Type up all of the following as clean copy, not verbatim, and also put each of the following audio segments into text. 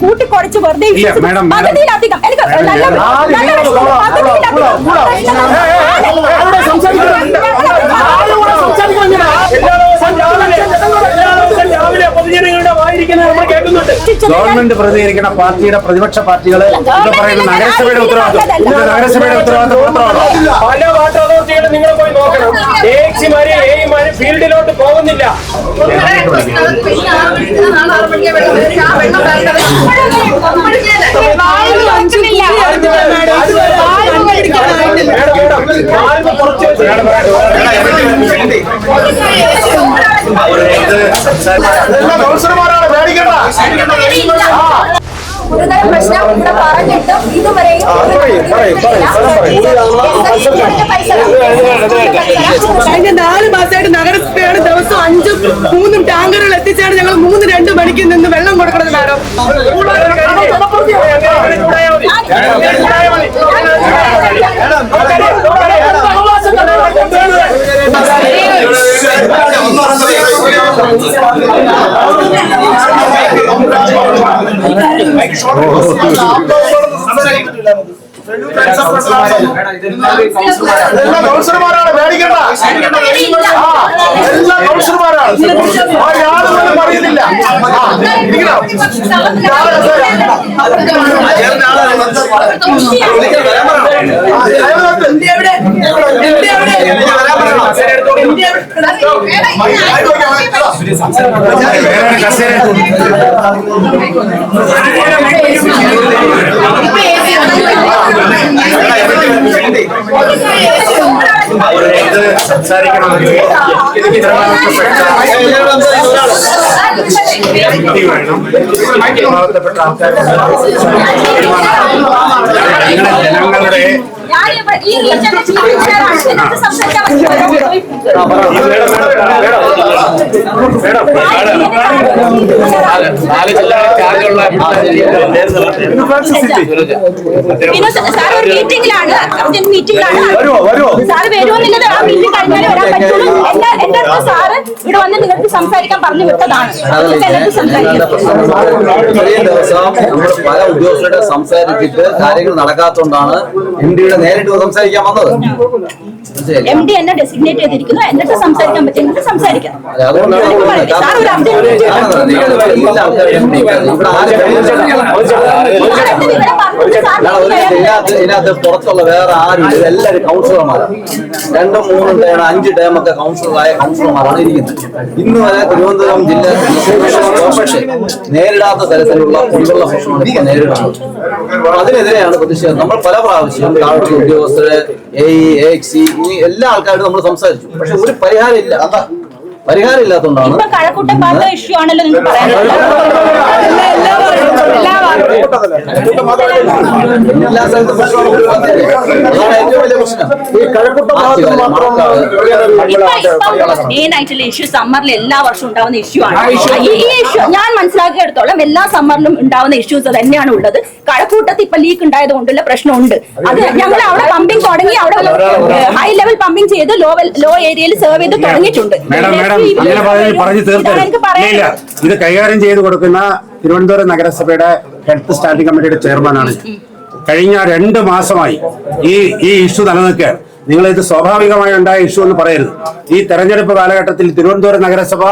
കൂട്ടിക്കുറച്ച് വെറുതെ പകുതിയിലധികം എനിക്ക് ഗവൺമെന്റ് പ്രതികരിക്കുന്ന പാർട്ടിയുടെ പ്രതിപക്ഷ പാർട്ടികൾ പറയുന്ന നഗരസഭയുടെ ഉത്തരവാദിത്വം പല വാട്ടർ അതോറിറ്റികളും നിങ്ങൾ പോയി നോക്കണം. എമാര് ഫീൽഡിലോട്ട് പോകുന്നില്ല. ഗുരുതര പ്രശ്നം ഇവിടെ പറഞ്ഞിട്ടും ഇതുവരെയും കഴിഞ്ഞ 4 മാസമായിട്ട് നഗരസഭയാണ് ദിവസം 5ഉം 3ഉം ടാങ്കറുകൾ എത്തിച്ചാണ് ഞങ്ങൾ 3-2 മണിക്ക് നിന്ന് വെള്ളം കൊടുക്കുന്നത് മാഡം. കൗൺസിലർമാരാണ് പേടിക്കണ്ട. എല്ലാ കൗൺസിലർമാരാണ് പറയുന്നില്ല. സംസാരിക്കണമെങ്കിൽ ഉത്തരവാദിത്തപ്പെട്ട ആൾക്കാർ ജനങ്ങളുടെ പിന്നെ സാർ ഒരു മീറ്റിംഗിലാണ് സാറ് വരുമെന്നുള്ളത് ആ മീറ്റിംഗ് കഴിഞ്ഞാലേ വരാൻ പറ്റുള്ളൂ. എന്റെ അടുത്ത് സാറ് ഇവിടെ വന്ന് നിങ്ങൾക്ക് സംസാരിക്കാൻ പറഞ്ഞു വിട്ടതാണ്. ഇത്രയും ദിവസം നമ്മൾ പല ഉദ്യോഗസ്ഥരുടെ സംസാരിച്ചിട്ട് കാര്യങ്ങൾ നടക്കാത്തതുകൊണ്ടാണ് MD നേരിട്ട് സംസാരിക്കാൻ വന്നത്. MD എന്നെ ഡെസിഗ്നേറ്റ് ചെയ്തിരിക്കുന്നു. എന്നിട്ട് സംസാരിക്കാൻ പറ്റുമെങ്കിൽ സംസാരിക്കാം. ഇതിനകത്ത് പുറത്തുള്ള വേറെ ആരും എല്ലാവരും കൗൺസിലർമാരാണ്. 2, 3 ടേം 5 ടേമൊക്കെ കൗൺസിലറായ കൗൺസിലർമാരാണ് ഇരിക്കുന്നത്. ഇന്ന് വരെ തിരുവനന്തപുരം ജില്ല നേരിടാത്ത തരത്തിലുള്ള കുടിവെള്ള പ്രശ്നമാണ് ഇപ്പോൾ നേരിടുന്നത്. അതിനെതിരെയാണ് പ്രതിഷേധം. നമ്മൾ പല പ്രാവശ്യം താഴത്തെ ഉദ്യോഗസ്ഥരെ AXC എല്ലാ ആൾക്കാരും നമ്മൾ സംസാരിച്ചു. പക്ഷെ ഒരു പരിഹാരം ഇല്ല. പരിഹാരം ഇല്ലാത്തതുകൊണ്ടാണ് ഇഷ്യൂ ആണല്ലോ നിങ്ങൾക്ക് എല്ലാ സ്ഥലത്തും ഏറ്റവും വലിയ പ്രശ്നം. മെയിൻ ആയിട്ടുള്ള ഇഷ്യൂ സമ്മറിൽ എല്ലാ വർഷവും ഉണ്ടാവുന്ന ഇഷ്യൂ ആണ്. ഈ ഇഷ്യൂ ഞാൻ മനസ്സിലാക്കിയെടുത്തോളം എല്ലാ സമ്മറിലും ഉണ്ടാവുന്ന ഇഷ്യൂസ് തന്നെയാണ് ഉള്ളത്. കഴക്കൂട്ടത്ത് ഇപ്പൊ ലീക്ക് ഉണ്ടായത് കൊണ്ടുള്ള പ്രശ്നമുണ്ട്. അത് ഞങ്ങൾ അവിടെ പമ്പിംഗ് തുടങ്ങി. അവിടെ ഹൈ ലെവൽ പമ്പിംഗ് ചെയ്ത് ലോ ഏരിയയിൽ സെർവ് ചെയ്ത് തുടങ്ങിയിട്ടുണ്ട്. പറഞ്ഞു തീർക്കില്ല. ഇത് കൈകാര്യം ചെയ്ത് കൊടുക്കുന്ന തിരുവനന്തപുരം നഗരസഭയുടെ ഹെൽത്ത് സ്റ്റാൻഡിംഗ് കമ്മിറ്റിയുടെ ചെയർമാനാണ്. കഴിഞ്ഞ 2 മാസമായി ഈ ഇഷ്യൂ നിലനിൽക്കുകയാണ്. നിങ്ങൾ ഇത് സ്വാഭാവികമായി ഉണ്ടായ ഇഷ്യൂ എന്ന് പറയരുത്. ഈ തെരഞ്ഞെടുപ്പ് കാലഘട്ടത്തിൽ തിരുവനന്തപുരം നഗരസഭ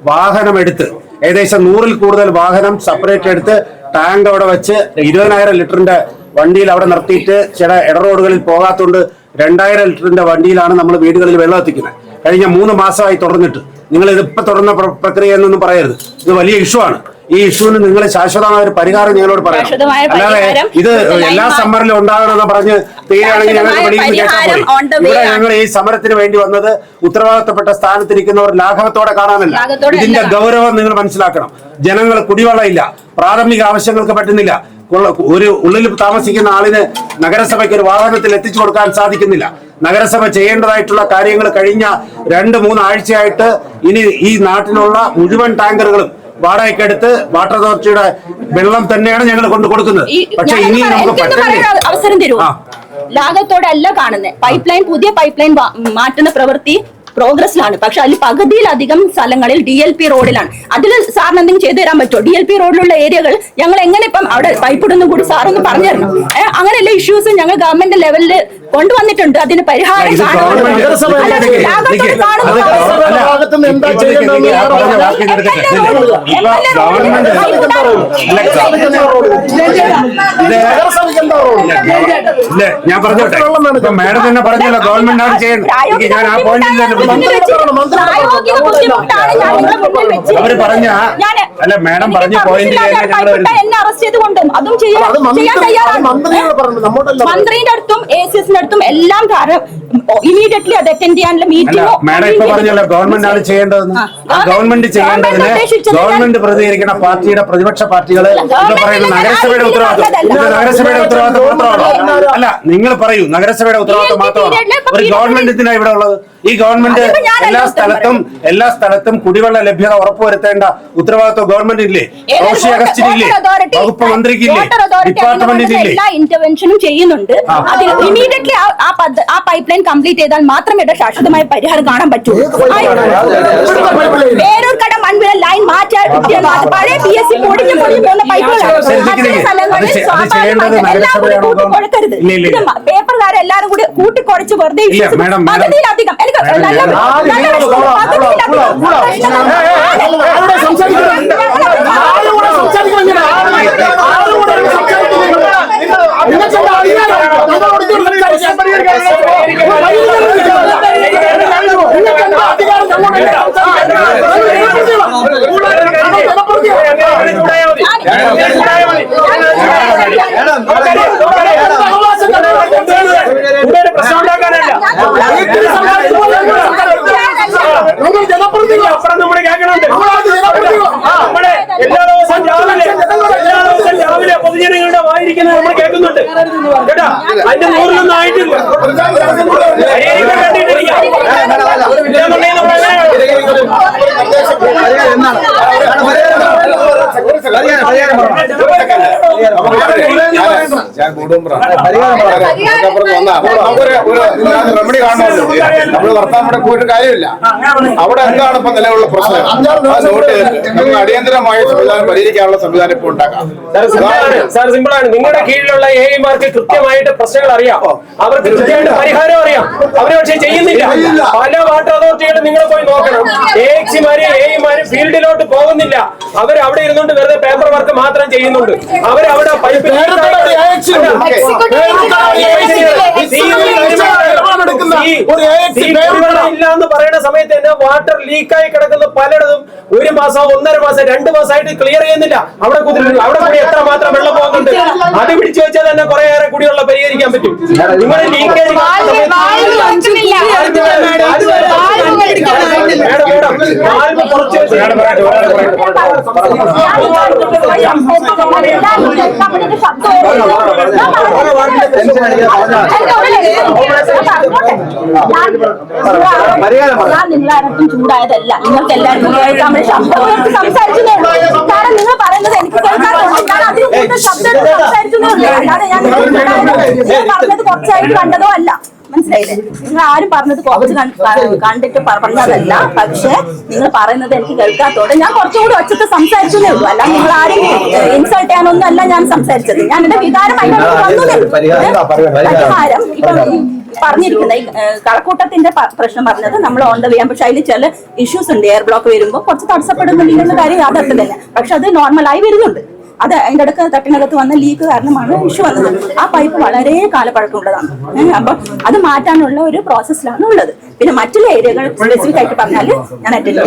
വാഹനം എടുത്ത് ഏകദേശം 100-ൽ കൂടുതൽ വാഹനം സെപ്പറേറ്റ് എടുത്ത് ടാങ്ക് അവിടെ വെച്ച് 20,000 ലിറ്ററിന്റെ വണ്ടിയിൽ അവിടെ നിർത്തിയിട്ട് ചില ഇടറോഡുകളിൽ പോകാത്തതുകൊണ്ട് 2,000 ലിറ്ററിന്റെ വണ്ടിയിലാണ് നമ്മൾ വീടുകളിൽ വെള്ളം എത്തിക്കുന്നത്. കഴിഞ്ഞ 3 മാസമായി തുടർന്നിട്ട് നിങ്ങൾ ഇതിപ്പോ തുടർന്ന പ്രക്രിയ എന്നൊന്നും പറയരുത്. ഇത് വലിയ ഇഷ്യൂ ആണ്. ഈ ഇഷ്യൂവിന് നിങ്ങൾ ശാശ്വതമായ ഒരു പരിഹാരം ഞങ്ങളോട് പറയാം. അല്ലാതെ ഇത് എല്ലാ സമ്മറിലും ഉണ്ടാകണമെന്ന് പറഞ്ഞ് തീരുകയാണെങ്കിൽ ഞങ്ങൾക്ക് വെളിയിൽ കേട്ടാൽ മതി. ഇവിടെ ഞങ്ങൾ ഈ സമരത്തിന് വേണ്ടി വന്നത് ഉത്തരവാദിത്തപ്പെട്ട സ്ഥാനത്തിരിക്കുന്നവർ ലാഘവത്തോടെ കാണാനല്ല. ഇതിന്റെ ഗൗരവം നിങ്ങൾ മനസ്സിലാക്കണം. ജനങ്ങൾ കുടിവെള്ളം ഇല്ല, പ്രാഥമിക ആവശ്യങ്ങൾക്ക് പറ്റുന്നില്ല. ഒരു ഉള്ളിൽ താമസിക്കുന്ന ആളിന് നഗരസഭയ്ക്ക് ഒരു വാഹനത്തിൽ എത്തിച്ചു കൊടുക്കാൻ സാധിക്കുന്നില്ല. നഗരസഭ ചെയ്യേണ്ടതായിട്ടുള്ള കാര്യങ്ങൾ കഴിഞ്ഞ 2-3 ആഴ്ചയായിട്ട് ഇനി ഈ നാട്ടിലുള്ള മുഴുവൻ ടാങ്കറുകളും വാടകയ്ക്കെടുത്ത് വാട്ടർ അതോറിറ്റിയുടെ വെള്ളം തന്നെയാണ് ഞങ്ങൾ കൊണ്ട് കൊടുക്കുന്നത്. പക്ഷെ ഇനി നമുക്ക് അവസരം തരുമോ? ലാഘത്തോടെ അല്ല കാണുന്നത്. പൈപ്പ് ലൈൻ, പുതിയ പൈപ്പ് ലൈൻ മാറ്റുന്ന പ്രവൃത്തി പ്രോഗ്രസ്സിലാണ്. പക്ഷെ അതിൽ പകുതിയിലധികം സ്ഥലങ്ങളിൽ DLP റോഡിലാണ്. അതിൽ സാറിന് എന്തെങ്കിലും ചെയ്തു തരാൻ പറ്റുമോ? DLP റോഡിലുള്ള ഏരിയകൾ ഞങ്ങൾ എങ്ങനെ ഇപ്പം അവിടെ പൈപ്പ് ഇടുന്നും കൂടി സാറൊന്ന് പറഞ്ഞു തരണം. അങ്ങനെയുള്ള ഇഷ്യൂസ് ഞങ്ങൾ ഗവൺമെന്റ് ലെവലിൽ കൊണ്ടുവന്നിട്ടുണ്ട്. അതിന് പരിഹാരം ഞാൻ പറഞ്ഞോട്ടെ, ഇപ്പൊ മാഡം തന്നെ പറഞ്ഞല്ലോ ഗവൺമെന്റ് ആണ് ചെയ്യുന്നത്. ഞാൻ ആ പോയിന്റിൽ അവര് പറഞ്ഞ അല്ല മാഡം പറഞ്ഞ പോയിന്റിൽ എന്നെ അറസ്റ്റ് ചെയ്തുകൊണ്ടും അതും ചെയ്യാൻ തയ്യാറാണ്. മന്ത്രിയുടെ അടുത്തും ACSന്റെ അടുത്തും എല്ലാം ഇമീഡിയറ്റ്ലി അത് അറ്റൻഡ് ചെയ്യാനുള്ള മീറ്റിംഗ് മാഡം ഇപ്പൊ പറഞ്ഞല്ലോ ഗവൺമെന്റ് ആണ് ചെയ്യേണ്ടതെന്ന്. ഗവൺമെന്റ് ചെയ്യേണ്ടതിന് ഗവൺമെന്റ് പ്രതികരിക്കുന്ന പാർട്ടിയുടെ പ്രതിപക്ഷ പാർട്ടികൾ പറയുന്ന നഗരസഭയുടെ ഉത്തരവാദിത്വം മാത്രമാണ്. അല്ല നിങ്ങൾ പറയൂ, നഗരസഭയുടെ ഉത്തരവാദിത്വം മാത്രമാണ്. ഒരു ഗവൺമെന്റിനാണ് ഇവിടെ ഉള്ളത്. ഈ ഗവൺമെന്റ് എല്ലാ സ്ഥലത്തും കുടിവെള്ള ലഭ്യത ഉറപ്പുവരുത്തേണ്ട ഉത്തരവാദിത്വം ഗവൺമെന്റില്ലേ? റോഷി അഗസ്റ്റിനില്ലേ? വകുപ്പ് മന്ത്രിക്കില്ലേ? ഡിപ്പാർട്ട്മെന്റിനില്ലേ? എല്ലാ ഇന്റർവെൻഷനും ചെയ്യുന്നുണ്ട്. അതിൽ ഇമീഡിയറ്റ്ലി ആ പൈപ്പ് ലൈൻ കംപ്ലീറ്റ് ചെയ്താൽ മാത്രമേ ഇവിടെ ശാശ്വതമായ പരിഹാരം കാണാൻ പറ്റൂ. പേരൂർക്കട മൺവില ലൈൻ മാറ്റാൻ പഴയ PSC പൊടിഞ്ഞു പോകുന്ന പൈപ്പുകളാണ്. കൂട്ടിക്കൊടുക്കരുത്. പേപ്പർകാരെ എല്ലാരും കൂടി കൂട്ടിക്കുറച്ച് വെറുതെ പകുതിയിലധികം രാവിലെ പൊതുജനങ്ങളുടെ വായിരിക്കുന്നത് നമ്മൾ കേൾക്കുന്നുണ്ട് കേട്ടാ. അതിന്റെ 100 ആയിട്ടില്ല. റെമഡി കാണണമല്ലോ. നമ്മൾ വർത്താനം പോയിട്ട് കാര്യമില്ല. അവിടെ എന്താണ് ഇപ്പൊ നിലവിലുള്ള പ്രശ്നം നോട്ട് ചെയ്തിട്ട് നമുക്ക് അടിയന്തരമായ സംവിധാനം പരിഹരിക്കാനുള്ള സംവിധാനം ഇപ്പോൾ ഉണ്ടാക്കാം. സാർ സിമ്പിളാണ്. നിങ്ങളുടെ കീഴിലുള്ള AEമാർക്ക് കൃത്യമായിട്ട് പ്രശ്നങ്ങൾ അറിയാം. അവർക്ക് കൃത്യമായിട്ട് പരിഹാരം അറിയാം. അവര് പക്ഷെ ചെയ്യുന്നില്ല. പല വാട്ടർ അതോറിറ്റികളും നിങ്ങൾ പോയി നോക്കണം. AEമാരും ഫീൽഡിലോട്ട് പോകുന്നില്ല. അവർ അവിടെ ഇരുന്നുകൊണ്ട് വെറുതെ പേപ്പർ വർക്ക് മാത്രം ചെയ്യുന്നുണ്ട്. അവരവിടെ പൈപ്പ് ഇല്ല എന്ന് പറയുന്ന സമയത്ത് തന്നെ വാട്ടർ ലീക്കായി കിടക്കുന്ന പലയിടത്തും 1 മാസം 1.5 മാസം 2 മാസമായിട്ട് ക്ലിയർ ചെയ്യുന്നില്ല. അവിടെ കൂടി എത്ര മാത്രം വെള്ളം പോകുന്നുണ്ട്. അത് പിടിച്ചു വെച്ചാൽ തന്നെ കുറേയേറെ കുടിവെള്ളം പരിഹരിക്കാൻ പറ്റും. നിങ്ങളുടെ ലീക്കേജ് ഞാൻ നിങ്ങളാരും ചൂടായതല്ല. നിങ്ങൾക്ക് എല്ലാവർക്കും കേൾക്കാൻ ശബ്ദം സംസാരിച്ചതേ ഉള്ളൂ. കാരണം നിങ്ങൾ പറയുന്നത് എനിക്ക് കേൾക്കാറുണ്ട്. ഞാൻ അതിന് കൂടുതൽ ശബ്ദം സംസാരിച്ചതേ ഉള്ളൂ. അല്ലാതെ ഞാൻ പറഞ്ഞത് കുറച്ചായിട്ട് കണ്ടതോ അല്ല. മനസ്സിലായില്ലേ? നിങ്ങൾ ആരും പറഞ്ഞത് കുറച്ച് കണ്ടിട്ട് പറഞ്ഞതല്ല. പക്ഷെ നിങ്ങൾ പറയുന്നത് എനിക്ക് കേൾക്കാത്തോടെ ഞാൻ കുറച്ചുകൂടി ഒച്ചത്ത് സംസാരിച്ചതേ ഉള്ളൂ. അല്ല നിങ്ങൾ ആരും ഇൻസൾട്ട് ചെയ്യാനൊന്നും അല്ല ഞാൻ സംസാരിച്ചത്. ഞാൻ എന്റെ വികാരം പരിഹാരം ഇപ്പം പറഞ്ഞിരിക്കുന്ന ഈ കളക്കൂട്ടത്തിന്റെ പ്രശ്നം പറഞ്ഞത് നമ്മൾ ഓൺ ദ വേ. പക്ഷെ അതിൽ ചില ഇഷ്യൂസ് ഉണ്ട്. എയർ ബ്ലോക്ക് വരുമ്പോൾ കുറച്ച് തടസ്സപ്പെടുന്നുണ്ടെന്ന കാര്യം യാഥാർത്ഥ്യം തന്നെ. പക്ഷെ അത് നോർമലായി വരുന്നുണ്ട്. അത് അതിന്റെ അടുക്ക് തട്ടിനകത്ത് വന്ന ലീക്ക് കാരണമാണ് ഇഷ്യൂ വന്നത്. ആ പൈപ്പ് വളരെ കാലപ്പഴക്കമുള്ളതാണ്. അപ്പൊ അത് മാറ്റാനുള്ള ഒരു പ്രോസസ്സിലാണ് ഉള്ളത്. പിന്നെ മറ്റുള്ള ഏരിയകൾ സ്പെസിഫിക് ആയിട്ട് പറഞ്ഞാല് ഞാൻ എവിടെയാണ്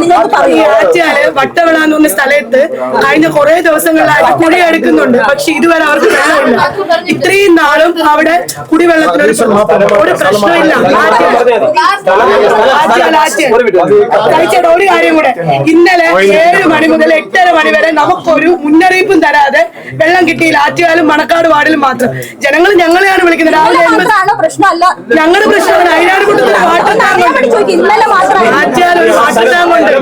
നിങ്ങൾക്ക് പറയുന്നത്? വട്ടവിള എന്ന് പറഞ്ഞ സ്ഥലത്ത് കഴിഞ്ഞ കുറെ ദിവസങ്ങളായിട്ട് കുടിയെടുക്കുന്നുണ്ട്. പക്ഷെ ഇതുവരെ അവർക്ക് വെള്ളമില്ല. ഇത്രയും നാളും അവിടെ കുടിവെള്ളത്തിനൊരു പ്രശ്നമില്ല. ഒരു കാര്യം കൂടെ, ഇന്നലെ 7 മണി മുതൽ 8:30 മണി വരെ നമുക്കൊരു മുന്നറിയിപ്പും തരാതെ വെള്ളം കിട്ടിയില്ല. ആറ്റുകാലും മണക്കാട് വാർഡിലും മാത്രം. ജനങ്ങൾ ഞങ്ങളെയാണ് വിളിക്കുന്നത്. രാവിലെ പ്രശ്നമല്ല, ഞങ്ങളുടെ പ്രശ്നമാണ്. അതിനാണ് ചോദിക്കും. ഇന്നലെ മാത്രമേ മാറ്റിയാൽ ഒരു മാറ്റം കൊണ്ട്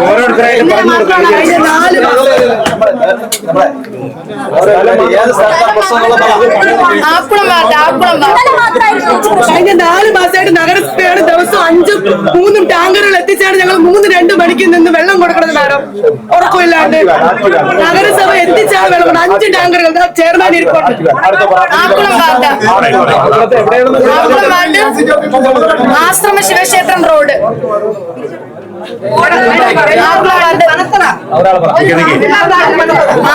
ഓരോരുത്തരായിട്ട് പറഞ്ഞു കൊടുക്കാം. കഴിഞ്ഞ 4 മാസമായിട്ട് നഗരസഭയാണ് ദിവസം 5ഉം 3ഉം ടാങ്കറുകൾ എത്തിച്ചാണ് ഞങ്ങൾ 3-2 മണിക്ക് നിന്ന് വെള്ളം കൊടുക്കുന്നത് മാഡം. ഉറക്കമില്ലാണ്ട് നഗരസഭ എത്തിച്ചാണ് വെള്ളം 5 ടാങ്കറുകൾ ചെയർമാൻ ഇരിപ്പുണ്ട്. ആശ്രമ ശിവക്ഷേത്രം റോഡ്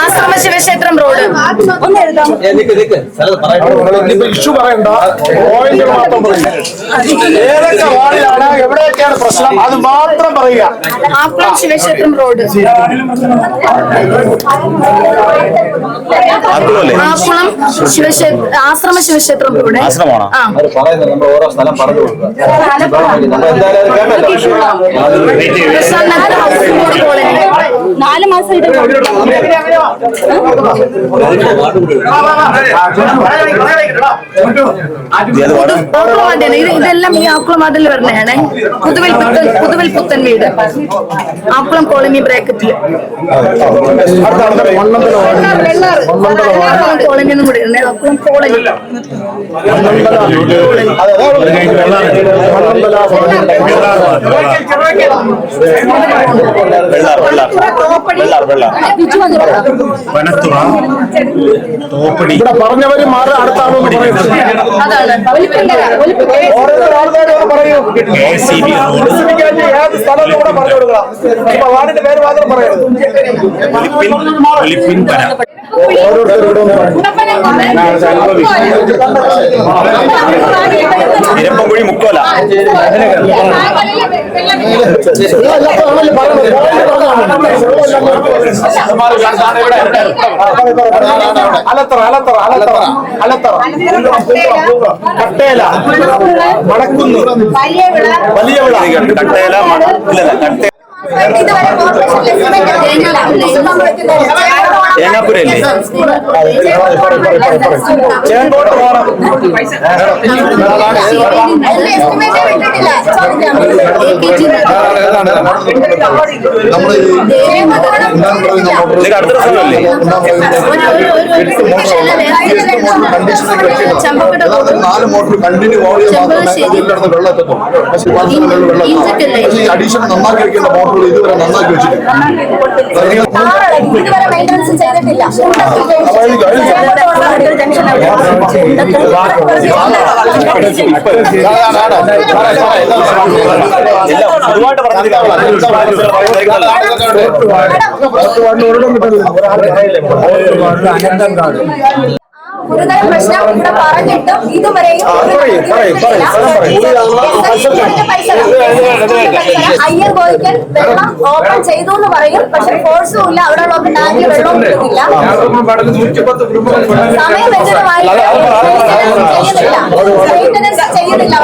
ആശ്രമ ശിവക്ഷേത്രം റോഡ് ഇഷ്യൂ പറയണ്ട, പോയിന്റ് മാത്രം പറയുക. ഏതൊക്കെ വാർഡിലാണ് എവിടെയൊക്കെയാണ് പ്രശ്നം അത് മാത്രം പറയുക. ആക്കുളം ശിവക്ഷേത്രം റോഡ് ആക്കുളം ആശ്രമ ശിവക്ഷേത്രം റോഡ് നമ്മൾ ഓരോ സ്ഥലം പറഞ്ഞു കൊടുക്കുക. കോളനി 4 മാസം ഇത് ഇതെല്ലാം ഈ ആക്കുളം വാർഡിൽ വരുന്നതാണ്. പുതുവിൽ പുത്തൻ വീട് ആക്കുളം കോളനി ബ്രാക്കറ്റിൽ ആക്കുളം കോളനി എന്നും കൂടി ഉണ്ട്. ആക്കുളം കോളനി വനത്തുറ, തോപ്പടി, ഇവിടെ പറഞ്ഞവര് മാറി അടുത്ത ആളോട് പറയുന്നത് KCB റോഡ്, ഏത് സ്ഥലം കൂടെ പറഞ്ഞു കൊടുക്കണം. വാർഡിന്റെ പേര് മാത്രം പറയരുത്. ഒലിപ്പിൻപര, ഇരപ്പംകുഴി മുക്കോല, കട്ടേല, മടക്കുന്ന്, വലിയ വിള, കട്ടേല, തേങ്ങാപ്പുരല്ലേ, ചേങ്കോട്ട് പോകണം. ഇത് അടുത്ത സ്ഥലമല്ലേ? നാല് മോട്ടർ കണ്ടിന്യൂ ഓടിയാൽ മാത്രമേ വെള്ളം എത്തത്തുള്ളൂ. അഡീഷണൽ നന്നാക്കി വെക്കേണ്ട മോട്ടറുകൾ ഇതുവരെ നന്നാക്കി വെച്ചിട്ടില്ല. ഇതുവരെ മെയിൻ്റനൻസ് ചെയ്തിട്ടില്ല. പൊതുവായിട്ട് പറഞ്ഞില്ല. ഗുരുതര പ്രശ്നം ഇവിടെ പറഞ്ഞിട്ടും ഇതുവരെയും അയ്യർ ഗോയിക്കൽ വെള്ളം ഓപ്പൺ ചെയ്തു എന്ന് പറയും. പക്ഷെ ഫോഴ്സും ഇല്ല. അവിടെ ഉള്ള ടാങ്കിൽ വെള്ളം കിട്ടുന്നില്ല. സമയബന്ധിതമായി മെയിൻ്റനൻസ് ചെയ്യുന്നില്ല.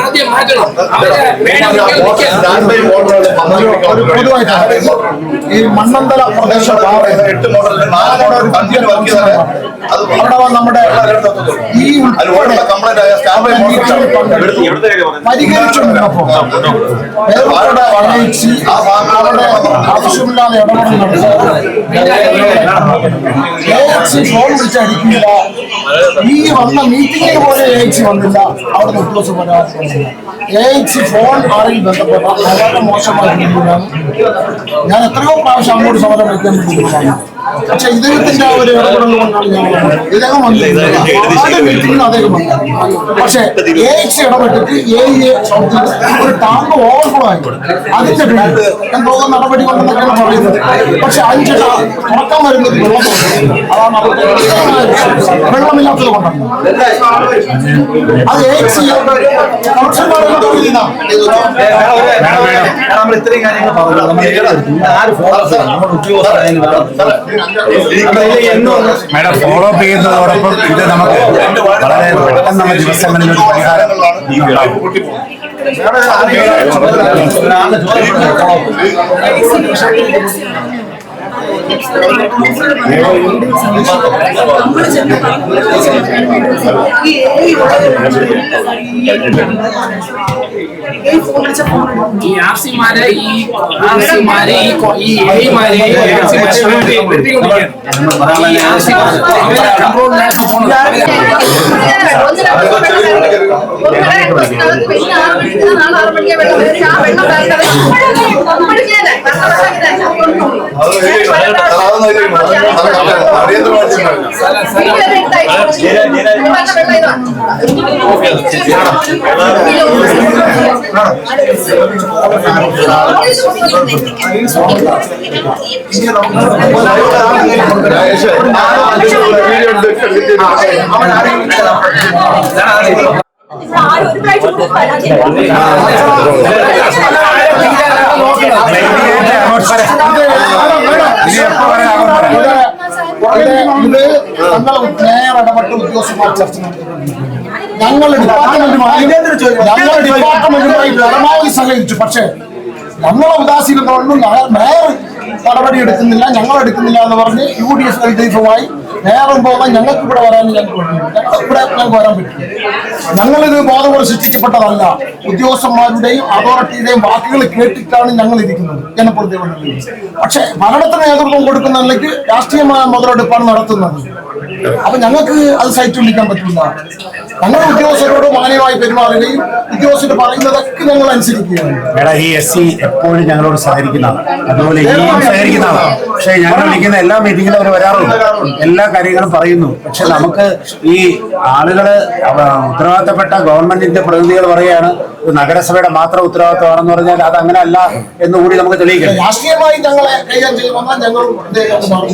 ആദ്യം മാറ്റണം. ഈ മണ്ണന്തല പ്രദേശം 8 മോഡൽ 4 മോഡൽ കണ്ടിന്യൂ വർക്ക് ചെയ്താൽ അത് അവിടെ നമ്മുടെ ഈ പരിഹരിച്ചുണ്ട്. അപ്പോൾ അവരുടെ വന്നയിച്ച് അവിടെ ആവശ്യമില്ലാതെ ഇടപെടുന്നുണ്ട്. ഫോൺ വിളിച്ചടിക്കില്ല. ഈ വന്ന മീറ്റിംഗിന് പോലെ AHC വന്നില്ല. അവിടെ ഉദ്യോഗസ്ഥ പരാതിയില്ല. AHC ഫോൺ ആരെയും ബന്ധപ്പെട്ട വളരെ മോശമായ രീതിയിലാണ്. ഞാൻ എത്രയോ പ്രാവശ്യം അങ്ങോട്ട് സമരം വയ്ക്കാൻ വേണ്ടി പക്ഷെ ഇദ്ദേഹത്തിന്റെ ഒരു ഇടപെടൽ കൊണ്ടാണ് ഇദ്ദേഹം മീറ്റിംഗിൽ അദ്ദേഹം പക്ഷെ AX ഇടപെട്ടിട്ട് ഒരു ടാങ്ക് ഓവർഫ്ലോ ആയി അതിന്റെ പേരിൽ എന്തോ നടപടി കൊണ്ടെന്നൊക്കെയാണ് പറയുന്നത്. പക്ഷെ 5 തുറക്കാൻ വരുന്നത് അതാണ് വെള്ളമില്ലാത്തത് കൊണ്ടാണ് അത് AX നമ്മൾ ഇത്രയും കാര്യങ്ങൾ പറഞ്ഞു ആര് ഫോളോ നമ്മുടെ ഉദ്യോഗസ്ഥരായാലും മേഡം ഫോളോ അപ്പ് ചെയ്യുന്നതോടൊപ്പം ഇത് നമുക്ക് വളരെ പെട്ടെന്ന് നമ്മുടെ ദിവസങ്ങളിൽ ഒരു പരിഹാരം ഈ ആർസിമാരെ ഈ എഐമാരെ നേരെ ഇടപെട്ട് ഉദ്യോഗസ്ഥന്മാർ ചർച്ച നടത്തുന്നുണ്ട്. ഞങ്ങൾ ഡിപ്പാർട്ട്മെന്റുമായി പരമാവധി സഹകരിച്ചു. പക്ഷേ ഞങ്ങളെ ഉദാസീനത കൊണ്ടും മേയർ നടപടി എടുക്കുന്നില്ല, ഞങ്ങൾ എടുക്കുന്നില്ല എന്ന് പറഞ്ഞ് UDF LDF-മായി നേരം പോകാൻ ഞങ്ങൾക്ക് ഇവിടെ വരാൻ ഞങ്ങൾക്ക് വരാൻ പറ്റും. ഞങ്ങളിത് ബോധപൂർവ്വം സൃഷ്ടിക്കപ്പെട്ടതല്ല. ഉദ്യോഗസ്ഥന്മാരുടെയും അതോറിറ്റിയുടെയും വാക്കുകൾ കേട്ടിട്ടാണ് ഞങ്ങൾ ഇരിക്കുന്നത് ജനപ്രതിനിധികളിൽ. പക്ഷെ ഭരണത്തിന് നേതൃത്വം കൊടുക്കുന്നതിലേക്ക് രാഷ്ട്രീയമായ മുതലെടുപ്പാണ് നടത്തുന്നത്. അപ്പൊ ഞങ്ങൾക്ക് അത് സഹിച്ചുകൊണ്ടിരിക്കാൻ പറ്റില്ല. ഞങ്ങൾ ഉദ്യോഗസ്ഥരോട് മാന്യമായി പെരുമാറുകയും ഉദ്യോഗസ്ഥർ പറയുന്നതൊക്കെ ഞങ്ങൾ അനുസരിക്കുകയാണ്. മേഡം ഈ SC എപ്പോഴും ഞങ്ങളോട് സഹകരിക്കുന്നതാണ്, അതുപോലെ ഈ സഹകരിക്കുന്നതാണ്. പക്ഷെ ഞങ്ങൾ വിളിക്കുന്ന എല്ലാ മീറ്റിങ്ങിലും അവർ വരാറുണ്ട്, എല്ലാ കാര്യങ്ങളും പറയുന്നു. പക്ഷെ നമുക്ക് ഈ ആളുകള് ഉത്തരവാദിത്തപ്പെട്ട ഗവൺമെന്റിന്റെ പ്രതിനിധികൾ പറയുകയാണ് നഗരസഭയുടെ മാത്രം ഉത്തരവാദിത്തമാണെന്ന് പറഞ്ഞാൽ അത് അങ്ങനെ അല്ല എന്നുകൂടി നമുക്ക് തെളിയിക്കണം. രാഷ്ട്രീയമായി ഞങ്ങളെ കൈകാര്യം ചെയ്യുമ്പോൾ ഞങ്ങൾ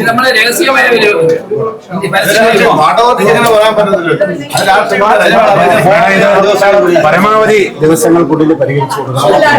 നമ്മളെ രഹസ്യമായ പരമാവധി ദിവസങ്ങൾക്കുള്ളിൽ പരിഹരിച്ചു കൊടുക്കണം.